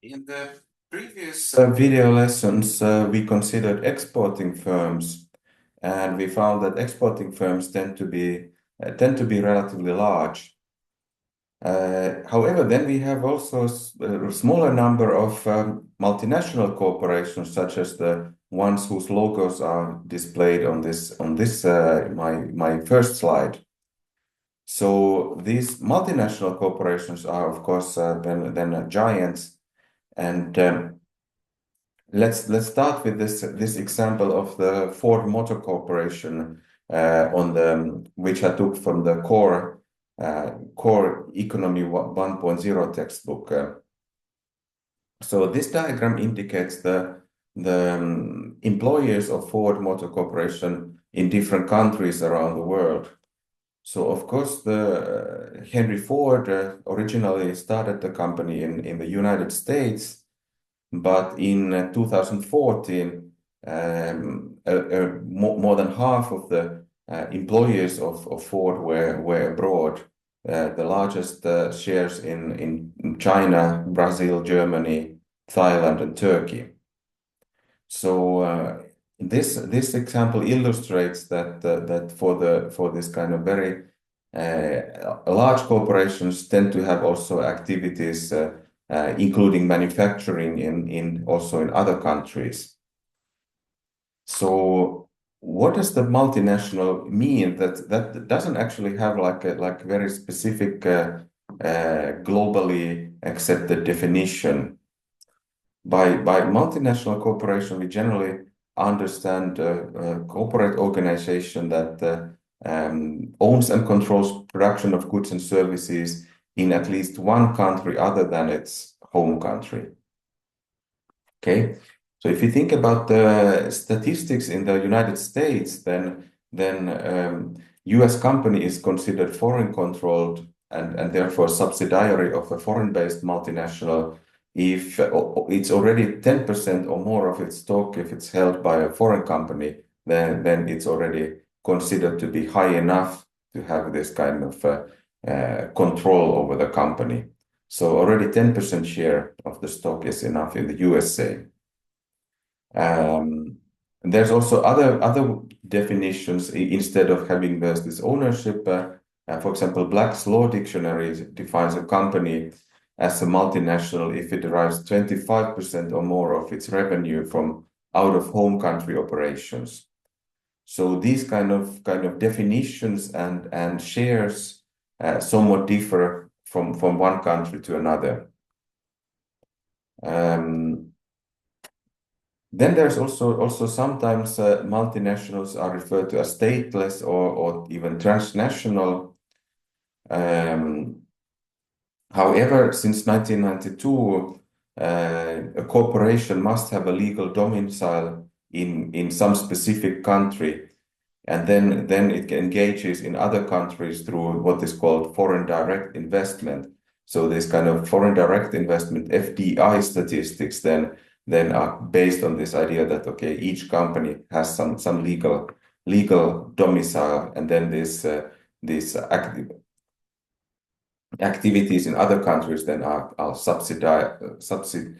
In the previous video lessons, we considered exporting firms, and we found that exporting firms tend to be relatively large. However, then we have also a smaller number of multinational corporations, such as the ones whose logos are displayed on this my first slide. So these multinational corporations are, of course, then giants. And let's start with this example of the Ford Motor Corporation which I took from the core economy 1.0 textbook. So this diagram indicates the employers of Ford Motor Corporation in different countries around the world. So of course, the Henry Ford originally started the company in the United States. But in 2014, more than half of the employees of Ford were abroad. The largest shares in China, Brazil, Germany, Thailand, and Turkey. So this example illustrates that for this kind of very large corporations tend to have also activities including manufacturing also in other countries. So what does the multinational mean? That doesn't actually have like a very specific globally accepted definition. By multinational corporation, we generally understand a corporate organization that owns and controls production of goods and services in at least one country other than its home country. Okay, so if you think about the statistics in the United States, then U.S. company is considered foreign controlled and therefore subsidiary of a foreign-based multinational if it's already 10% or more of its stock. If it's held by a foreign company, then it's already considered to be high enough to have this kind of control over the company. So already 10% share of the stock is enough in the USA. There's also other definitions instead of having this ownership. For example, Black's Law Dictionary defines a company as a multinational if it derives 25% or more of its revenue from out of home country operations. So these kind of definitions and shares somewhat differ from one country to another. Then there's also sometimes multinationals are referred to as stateless or even transnational. However, since 1992, a corporation must have a legal domicile in some specific country, and then it engages in other countries through what is called foreign direct investment. So this kind of foreign direct investment, FDI statistics, then are based on this idea that okay, each company has some legal domicile, and then these activities in other countries then are subsidiaries.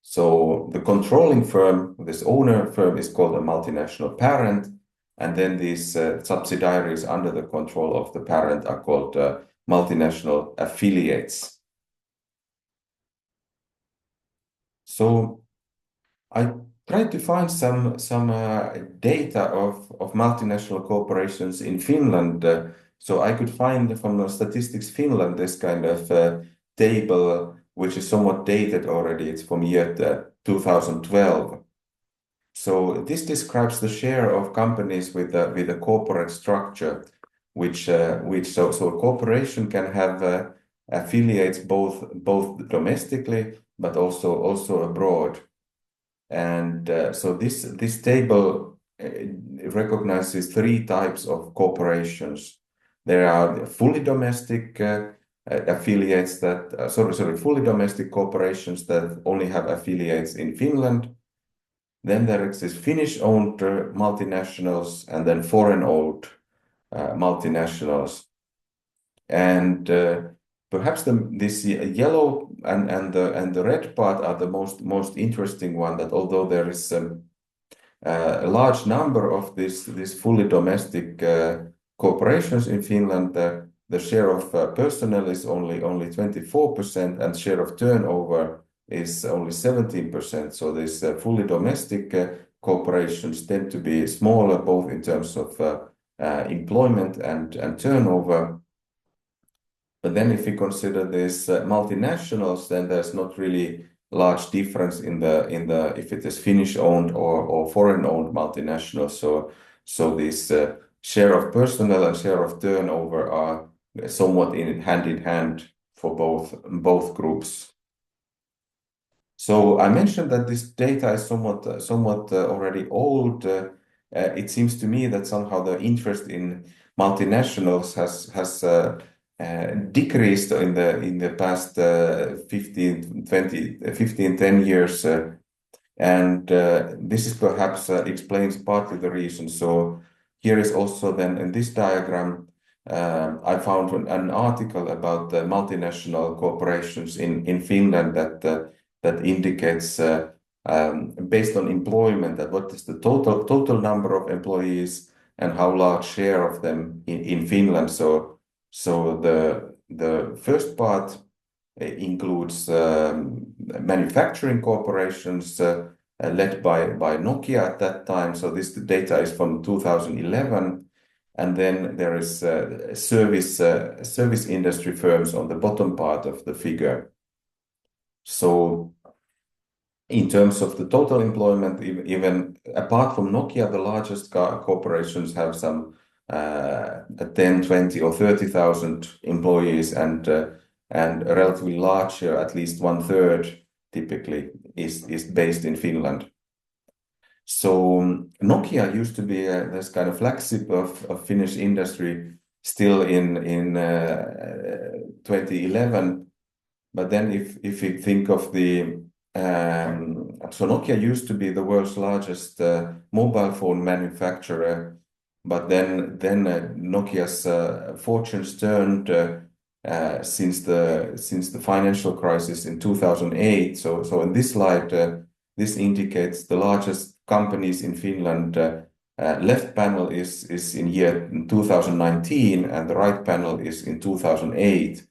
So the controlling firm, this owner firm, is called a multinational parent, and then these subsidiaries under the control of the parent are called multinational affiliates. So I tried to find some data of multinational corporations in Finland. So I could find from the Statistics Finland this kind of table, which is somewhat dated already. It's from year 2012. So this describes the share of companies with a corporate structure, which so a corporation can have affiliates both domestically but also abroad. And so this table recognizes three types of corporations. There are fully domestic affiliates fully domestic corporations that only have affiliates in Finland. Then there exists Finnish-owned multinationals and then foreign-owned multinationals. And Perhaps this yellow and the red part are the most interesting one. That although there is a large number of these fully domestic corporations in Finland, the share of personnel is only 24%, and share of turnover is only 17%. So these fully domestic corporations tend to be smaller, both in terms of employment and turnover. But then if we consider these multinationals, then there's not really large difference in the if it is Finnish owned or foreign owned multinationals. So this share of personnel and share of turnover are somewhat in hand for both groups. So I mentioned that this data is somewhat already old. It seems to me that somehow the interest in multinationals has decreased in the past 10 years. And this is perhaps explains partly the reason. So here is also then in this diagram, I found an article about the multinational corporations in Finland that indicates based on employment that what is the total number of employees and how large share of them in Finland. So the first part includes manufacturing corporations led by Nokia at that time. So this data is from 2011. And then there is service industry firms on the bottom part of the figure. So in terms of the total employment, even apart from Nokia, the largest corporations have some 10, 20, or 30,000 employees, and a relatively large share, at least 1/3, typically is based in Finland. So Nokia used to be this kind of flagship of Finnish industry still in 2011. But then if you think of so Nokia used to be the world's largest mobile phone manufacturer, but then Nokia's fortunes turned since the financial crisis in 2008. So in this slide, this indicates the largest companies in Finland. Left panel is in year 2019, and the right panel is in 2008.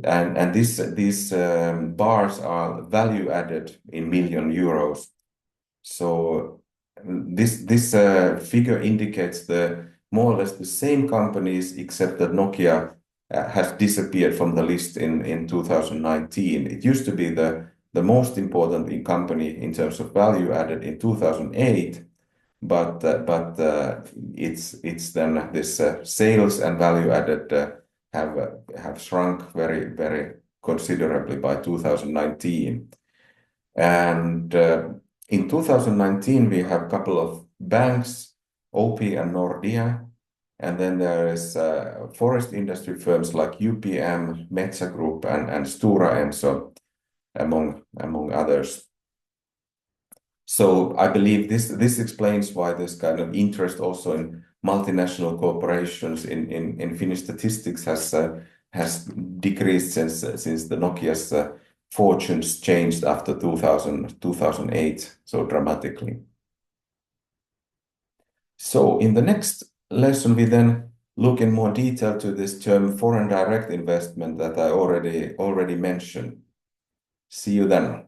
And these bars are value added in million euros. So this figure indicates the more or less the same companies, except that Nokia has disappeared from the list in 2019. It used to be the most important company in terms of value added in 2008, but it's then this sales and value added have shrunk very considerably by 2019. And in 2019 we have a couple of banks, OP and Nordea, and then there is forest industry firms like UPM, Metsä Group, and Stora Enso, among others. So I believe this explains why this kind of interest also in multinational corporations in Finnish statistics has decreased since the Nokia's fortunes changed after 2008 so dramatically. So in the next lesson we then look in more detail to this term foreign direct investment that I already mentioned. See you then.